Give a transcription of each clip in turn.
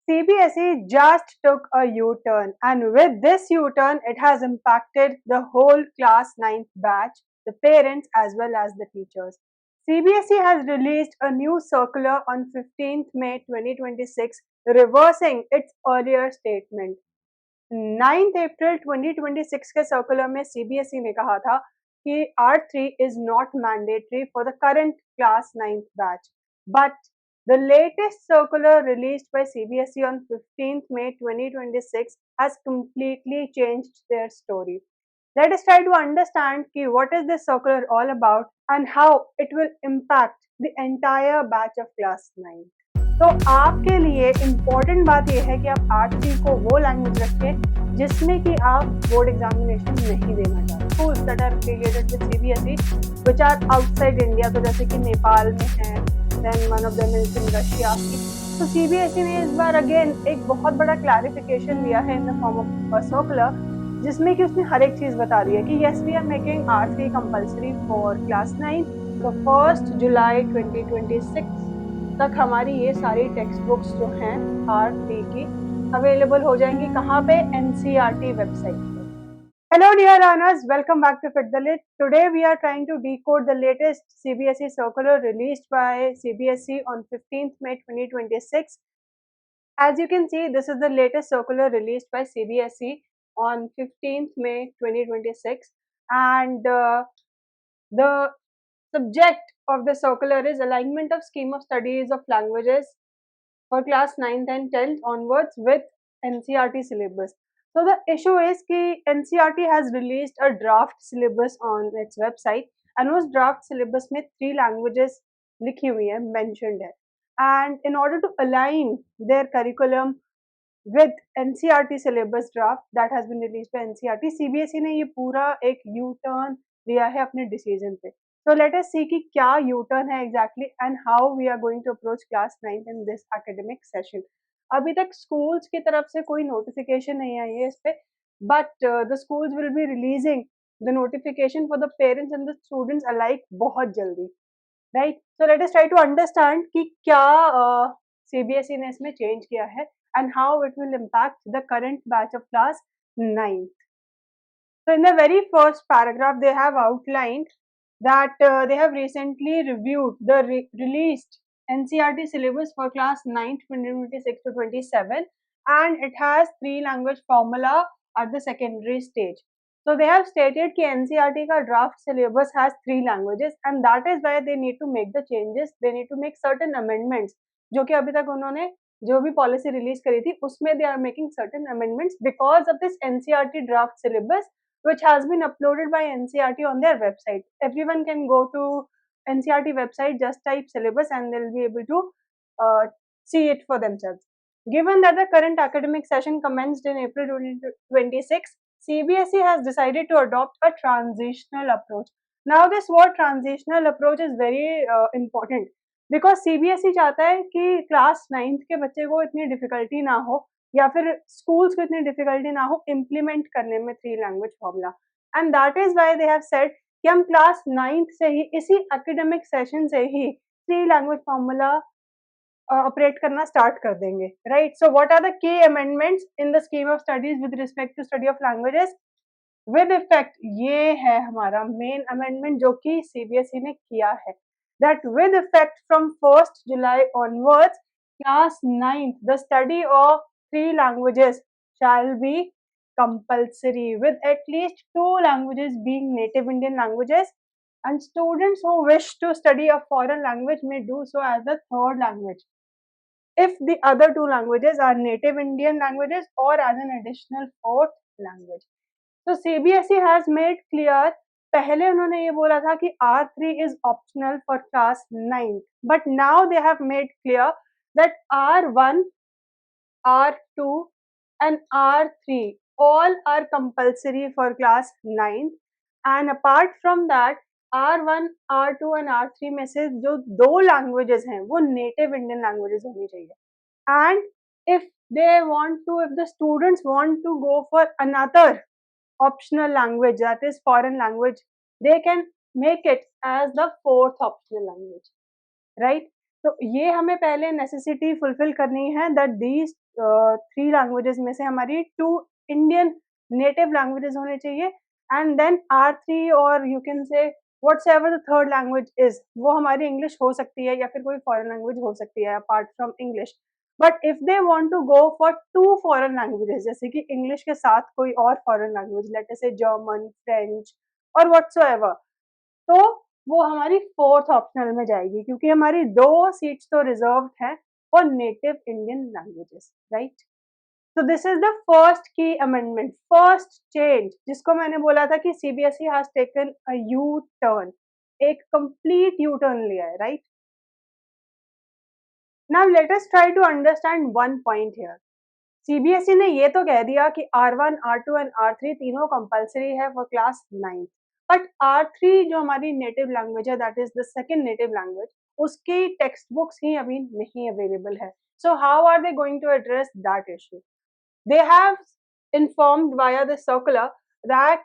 CBSE just took a U-turn, and with this U-turn, it has impacted the whole class 9th batch, the parents as well as the teachers. CBSE has released a new circular on 15th May 2026, reversing its earlier statement. 9th April 2026 के circular में CBSE ने कहा था कि R3 is not mandatory for the current class 9th batch, but the latest circular released by CBSE on 15th May 2026 has completely changed their story. Let us try to understand what is this circular all about and how it will impact the entire batch of class 9. तो आपके लिए important बात यह है कि आप R3 को वो लैंग्वेज रखें जिसमें कि आप बोर्ड एग्जामिनेशन नहीं देना चाहते. Schools that are affiliated with CBSE which are outside India, तो जैसे कि नेपाल में है, then one of them is in Russia. तो CBSE ने इस बार अगेन एक बहुत बड़ा क्लैरिफिकेशन दिया है in the form of circular, जिसमें कि उसने हर एक चीज बता दी है कि yes we are making R3 compulsory for class 9. तो 1 जुलाई 2026 तक हमारी ये सारी टेक्स्ट बुक्स जो हैं R3 की अवेलेबल हो जाएंगी. कहाँ पे? NCERT वेबसाइट पे. Hello dear learners, welcome back to Fit the Lit. Today we are trying to decode the latest CBSE circular released by CBSE on 15th May 2026. As you can see, this is the latest circular released by CBSE on 15th May 2026, and the subject of the circular is alignment of scheme of studies of languages for class 9th and 10th onwards with NCERT syllabus. So the issue is कि NCERT has released a draft syllabus on its website, and उस draft syllabus में 3 languages लिखी हुई है, mentioned है, and in order to align their curriculum with NCERT syllabus draft that has been released by NCERT, CBSE ने ये पूरा एक U-turn लिया है अपने decision पे. So let us see कि क्या U-turn है exactly and how we are going to approach class 9th in this academic session. अभी तक schools की तरफ से कोई notification नहीं आई है इस पे, but the schools will be releasing the notification for the parents and the students alike बहुत जल्दी, right? So let us try to understand कि क्या CBSE ने इसमें change किया है and how it will impact the current batch of class 9th. So in the very first paragraph, they have outlined that they have recently reviewed the released NCERT syllabus for class 9th 2026 to 27, and it has 3 language formula at the secondary stage. So they have stated that NCERT का draft syllabus has 3 languages, and that is why they need to make the changes. They need to make certain amendments, जो कि अभी तक उन्होंने जो भी policy release करी थी उसमें they are making certain amendments because of this NCERT draft syllabus which has been uploaded by NCERT on their website. Everyone can go to NCERT website, just type syllabus and they'll be able to see it for themselves. Given that the current academic session commenced in April 2026, CBSE has decided to adopt a transitional approach. Now this word transitional approach is very important because CBSE चाहता है कि class 9th के बच्चे को इतनी difficulty ना हो या फिर स्कूल्स को इतनी डिफिकल्टी ना हो इम्प्लीमेंट करने में 3 language formula, and that is why they have said कि हम क्लास 9th से ही इसी एकेडमिक सेशन से ही 3 लैंग्वेज फॉर्मूला ऑपरेट करना स्टार्ट कर देंगे, right? So what are the key amendments in the scheme of studies with respect to study of languages with effect. ये है हमारा मेन अमेंडमेंट जो कि CBSE ने किया है, that with effect from 1st July onwards, class 9th, the study of 3 languages shall be compulsory, with at least 2 languages being native Indian languages, and students who wish to study a foreign language may do so as the 3rd language if the other 2 languages are native Indian languages or as an additional 4th language. So CBSE has made clear, पहले उन्होंने ये बोला था कि R3 is optional for class 9th, but now they have made clear that R1, R2 and R3 all are compulsory for class 9th, and apart from that R1, R2 and R3 में से जो 2 languages हैं वो native Indian languages होनी चाहिए, and if the students want to go for another optional language, that is foreign language, they can make it as the 4th optional language, right? तो ये हमें पहले नेसेसिटी फुलफिल करनी है दैट दीज 3 लैंग्वेजेस में से हमारी 2 इंडियन नेटिव लैंग्वेजेस होने चाहिए एंड देन R3 और you can say whatsoever the third language is, वो हमारी इंग्लिश हो सकती है या फिर कोई फॉरेन लैंग्वेज हो सकती है apart from English. But if they want to go for 2 foreign languages, जैसे कि इंग्लिश के साथ कोई और फॉरेन लैंग्वेज, लेट अस से जर्मन, फ्रेंच और व्हाट्सोएवर, तो वो हमारी 4th ऑप्शनल में जाएगी क्योंकि हमारी 2 सीट्स तो रिजर्व्ड हैं for native Indian languages, right? So this is the first key amendment, first change, जिसको मैंने बोला था कि CBSE has taken a U-turn, एक complete U-turn लिया है, right? Now let us try to understand one point here. CBSE ने ये तो कह दिया कि R1, R2 and R3 तीनों compulsory है for class 9th, but R3 जो हमारी native language है, that is the second native language, उसकी text books ही अभी नहीं available है. So how are they going to address that issue? They have informed via the circular that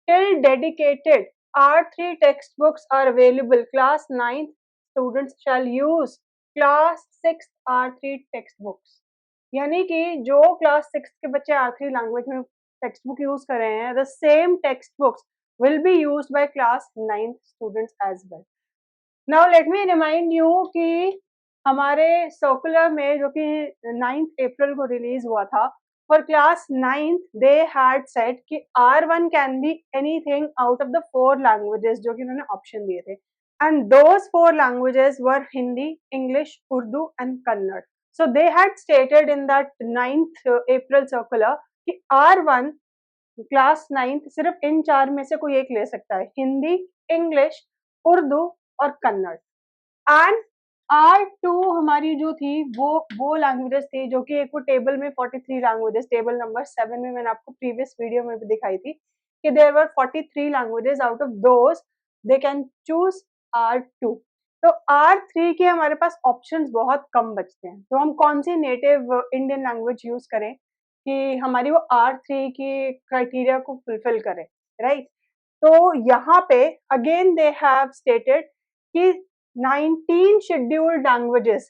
till dedicated R3 textbooks are available, class 9th students shall use class 6th R3 textbooks. यानी कि जो class 6 के बच्चे R3 language में text book use कर रहे हैं, the same textbooks will be used by class 9th students as well. Now let me remind you कि हमारे सर्कुलर में जो कि 9th अप्रैल को रिलीज हुआ था, for class 9th they had said कि R1 can be anything out of the 4 languages जो कि उन्होंने ऑप्शन दिए थे, and those 4 languages were Hindi, English, Urdu and Kannada. So they had stated in that 9th April circular कि R1 class 9th सिर्फ इन 4 में से कोई एक ले सकता है, हिंदी, इंग्लिश, उर्दू और कन्नड़. एंड R2 हमारी जो थी वो लैंग्वेजेस थी जो कि एक वो टेबल में 43 लैंग्वेजेस, टेबल नंबर 7 में मैंने आपको प्रीवियस वीडियो में भी दिखाई थी कि there were 43 languages, out of those they can choose R2. तो R3 के हमारे पास ऑप्शंस बहुत कम बचते हैं, तो हम कौन सी नेटिव इंडियन लैंग्वेज यूज करें कि हमारी वो R3 की क्राइटेरिया को फुलफिल करे, राइट? तो यहाँ पे अगेन दे हैव स्टेटेड कि 19 scheduled languages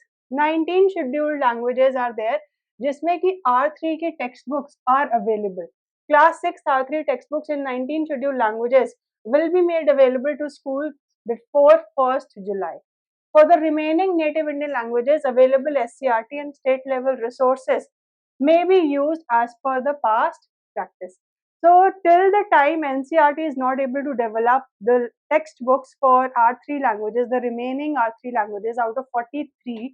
are there जिसमें कि R3 के text books are available. Class 6 R3 textbooks in 19 scheduled languages will be made available to schools before 1st July. For the remaining native Indian languages, available SCRT and state level resources may be used as per the past practice. So till the time NCERT is not able to develop the textbooks for R3 languages, the remaining R3 languages out of 43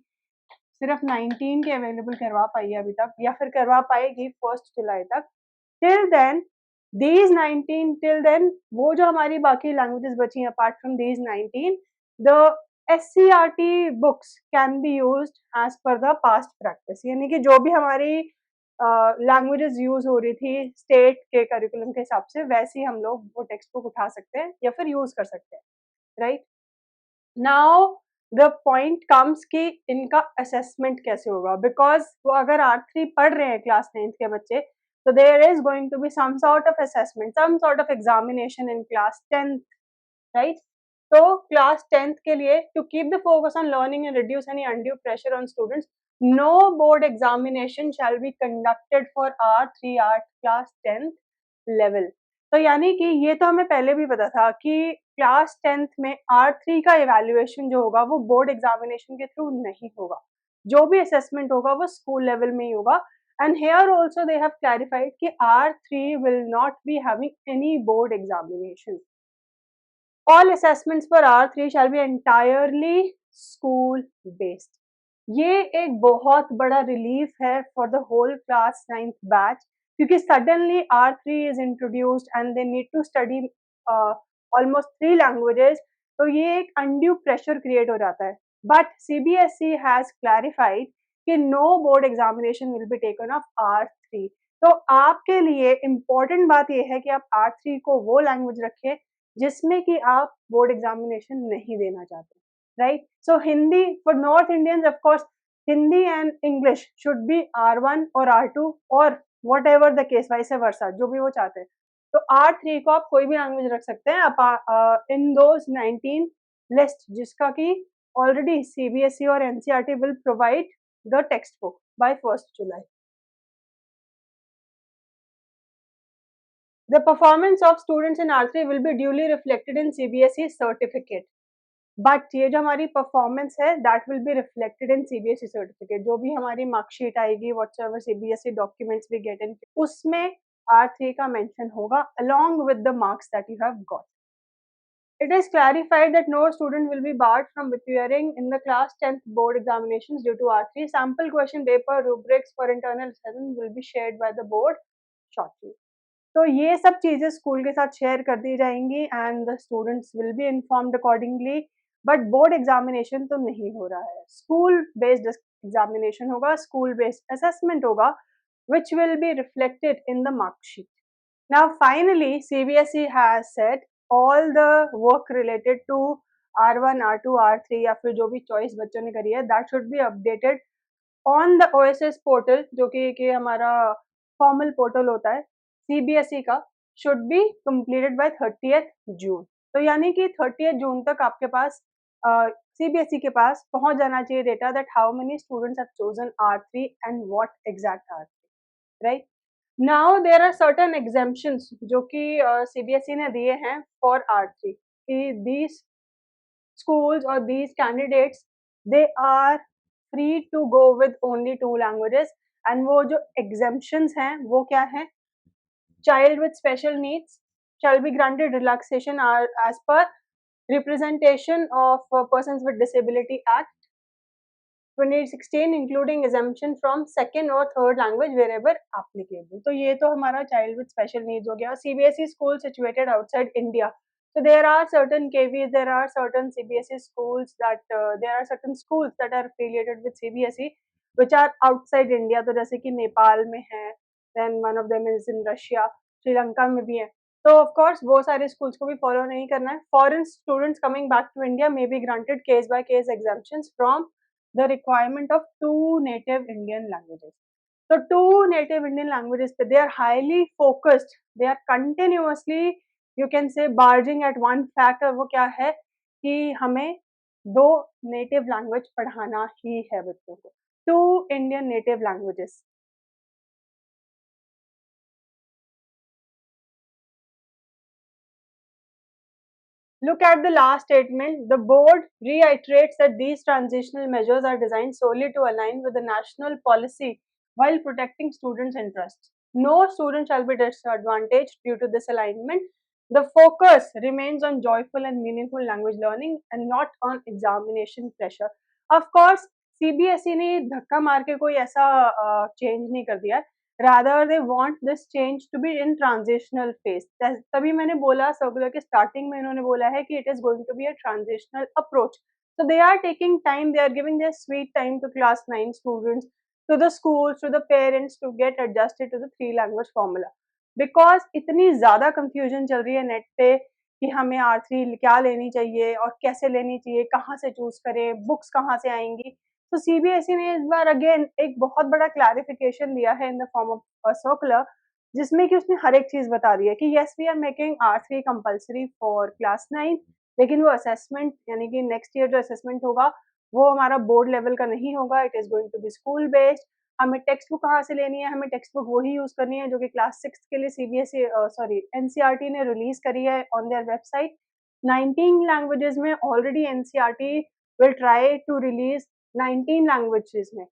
सिर्फ 19 के available करवा पाई है अभी तक, या फिर करवा पाएगी 1st जुलाई तक. Till then these 19, till then वो जो हमारी बाकी लैंग्वेजेस बची हैं apart from these 19, the SCRT books can be used as per the past practice. यानी कि जो भी हमारी लैंग्वेजेस यूज हो रही थी स्टेट के करिकुलम के हिसाब से, वैसे ही हम लोग वो टेक्स्ट बुक उठा सकते हैं या फिर यूज कर सकते हैं, right? Now the point comes कि इनका असेसमेंट कैसे होगा, बिकॉज वो अगर R3 पढ़ रहे हैं क्लास 9th के बच्चे, तो there is going to be some sort of assessment, some sort of examination in class 10th, right? तो क्लास 10th के लिए to keep the focus on learning and reduce any undue pressure on students, no board examination shall be conducted for R3 art class 10th level. तो यानी कि ये तो हमें पहले भी पता था कि क्लास 10th में R3 का इवैल्यूएशन जो होगा वो बोर्ड एग्जामिनेशन के थ्रू नहीं होगा, जो भी असेसमेंट होगा वो स्कूल लेवल में ही होगा. And here also they have clarified कि R3 will not be having any board examination. All assessments for R3 shall be entirely school based. ये एक बहुत बड़ा रिलीफ है for the whole class 9th batch, क्योंकि suddenly R3 is introduced and they need to study almost 3 languages, तो ये एक undue pressure create हो जाता है. बट CBSE हैज क्लैरिफाइड कि no board examination will be taken off R3. तो आपके लिए इम्पोर्टेंट बात यह है कि आप R3 को वो लैंग्वेज रखें जिसमें कि आप बोर्ड एग्जामिनेशन नहीं देना चाहते, right? So Hindi for North Indians, of course, Hindi and English should be R1 or R2 or whatever the case, vice versa, जो भी वो चाहते हैं. तो R3 को आप कोई भी लैंग्वेज रख सकते हैं इन दोज 19 लिस्ट जिसका कि already CBSE or NCERT will provide the textbook by 1st July. The performance of students in R3 will be duly reflected in CBSE certificate. But ये जो हमारी परफॉर्मेंस है that will be reflected in CBSE certificate. जो भी हमारी marksheet आएगी whatever CBSE documents we get in उसमें R3 का मेंशन होगा along with the marks that you have got. It is clarified that no student will be barred from appearing in the class 10th board examinations due to R3. Sample question paper rubrics for internal assessment will be shared by the board shortly. तो ये सब चीज़ें school के साथ share कर दी जाएंगी and the students will be informed accordingly. But board examination तो नहीं हो रहा है, स्कूल बेस्ड एग्जामिनेशन होगा, स्कूल बेस्ड असेसमेंट होगा which will be reflected in the mark sheet. Now finally CBSE has said all the work related to R1, R2, R3 या फिर जो भी चॉइस बच्चों ने करी है that should be updated on the OSS portal जो कि हमारा फॉर्मल पोर्टल होता है CBSE का, should be completed by 30th जून. तो यानी कि 30th जून तक आपके पास CBSE के पास पहुंच जाना चाहिए data that how many students have chosen R3 and what exact R3, right. Now there are certain exemptions जो कि CBSE ने दिए हैं फॉर R3 कि these schools or these candidates they are free to go with only 2 languages. And वो जो exemptions हैं वो क्या हैं? Child with special needs shall be granted relaxation as per Representation of Persons with Disability Act 2016 including exemption from second or third language wherever applicable. तो ये तो हमारा child with special needs हो गया. CBSE school situated outside India. So there are certain KVs, there are certain CBSE schools that there are certain schools that are affiliated with CBSE which are outside India. तो जैसे कि नेपाल में है, then one of them is in Russia, Sri Lanka में भी है. तो of course वो सारे स्कूल्स को भी फॉलो नहीं करना है. Foreign students coming back to India may be granted case by case exemptions from the requirement of 2 native Indian languages. So 2 native Indian languages, they are highly focused, they are continuously you can say barging at one fact. और वो क्या है कि हमें 2 native language पढ़ाना ही है बच्चों को, 2 Indian native languages. Look at the last statement. The board reiterates that these transitional measures are designed solely to align with the national policy while protecting students' interests. No student shall be disadvantaged due to this alignment. The focus remains on joyful and meaningful language learning and not on examination pressure. Of course, CBSE ने धक्का मार के कोई ऐसा change नहीं कर दिया. rather they want this change to be in transitional phase. तभी मैंने बोला सर्कुलर के स्टार्टिंग में इन्होंने बोला है कि it is going to be a transitional approach. So they are taking time, they are giving their sweet time to class 9 students, to the schools, to the parents to get adjusted to the 3 language formula. Because इतनी ज़्यादा confusion चल रही है net पे कि हमें R3 क्या लेनी चाहिए और कैसे लेनी चाहिए, कहाँ से चूज करें, बुक्स कहाँ से आएंगी. तो CBSE ने इस बार अगेन एक बहुत बड़ा क्लैरिफिकेशन दिया है in the form of a circular, जिसमें कि उसने हर एक चीज बता दी है कि yes we are making R3 compulsory for class 9, लेकिन वो असेसमेंट यानी कि नेक्स्ट ईयर जो असेसमेंट होगा वो हमारा बोर्ड लेवल का नहीं होगा, it is going to be school based. हमें टेक्स्ट बुक कहाँ से लेनी है, हमें टेक्स्ट बुक वही यूज करनी है जो कि क्लास 6 के लिए CBSE NCERT ने रिलीज करी है ऑन देयर वेबसाइट. 19 लैंग्वेजेस में already NCERT will try to release 19 languages में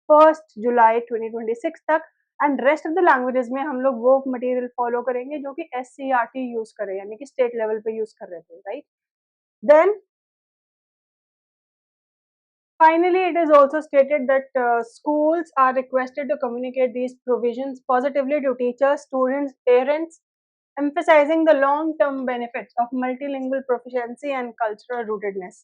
1st जुलाई 2026 तक, and rest of the languages में हम लोग वो मटेरियल फॉलो करेंगे जो कि SCERT यूज कर रहे हैं यानी कि स्टेट लेवल पे यूज कर रहे थे, right. Then finally it is also stated that schools are requested to communicate these provisions positively to teachers, students, parents, emphasizing the long-term benefits of multilingual proficiency and cultural rootedness.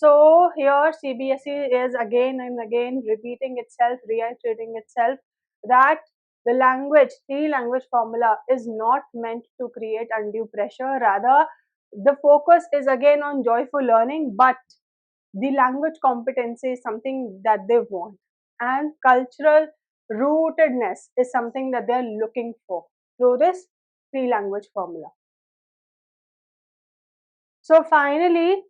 So here CBSE is again and again repeating itself, reiterating itself that the language, three language formula is not meant to create undue pressure. Rather, the focus is again on joyful learning, but the language competency is something that they want, and cultural rootedness is something that they are looking for through this three language formula. So finally,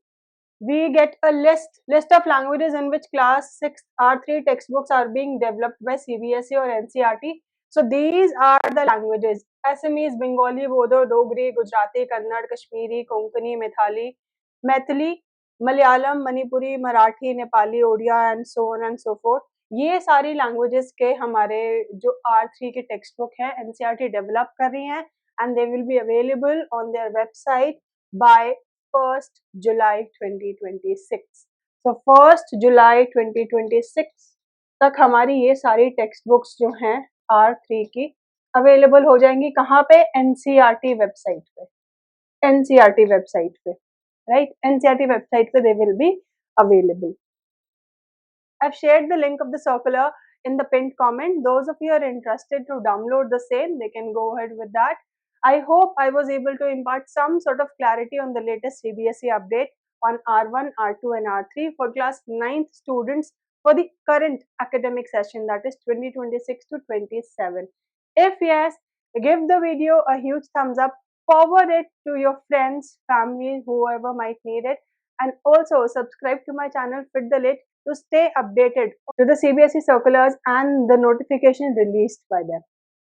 we get a list of languages in which class 6 R3 textbooks are being developed by CBSE or NCERT. So these are the languages: Assamese, Bengali, Bodo, Dogri, Gujarati, Kannada, Kashmiri, Konkani, Maithili, Malayalam, Manipuri, Marathi, Nepali, Odia and so on and so forth. ये सारी languages के हमारे जो R3 के text book है NCERT develop कर रही हैं and they will be available on their website by 1st July 2026. So 1st July 2026 तक हमारी ये सारी टेक्स्ट बुक्स जो हैं R3 की अवेलेबल हो जाएंगी कहाँ पे? NCERT वेबसाइट पे, NCERT वेबसाइट पे, right? NCERT वेबसाइट पे they will be available. I've shared the link of the circular in the pinned comment. Those of you are interested to download the same, they can go ahead with that. I hope I was able to impart some sort of clarity on the latest CBSE update on R1, R2 and R3 for class 9th students for the current academic session, that is 2026 to 27. If yes, give the video a huge thumbs up, forward it to your friends, family, whoever might need it, and also subscribe to my channel Fit the Lit to stay updated to the CBSE circulars and the notification released by them.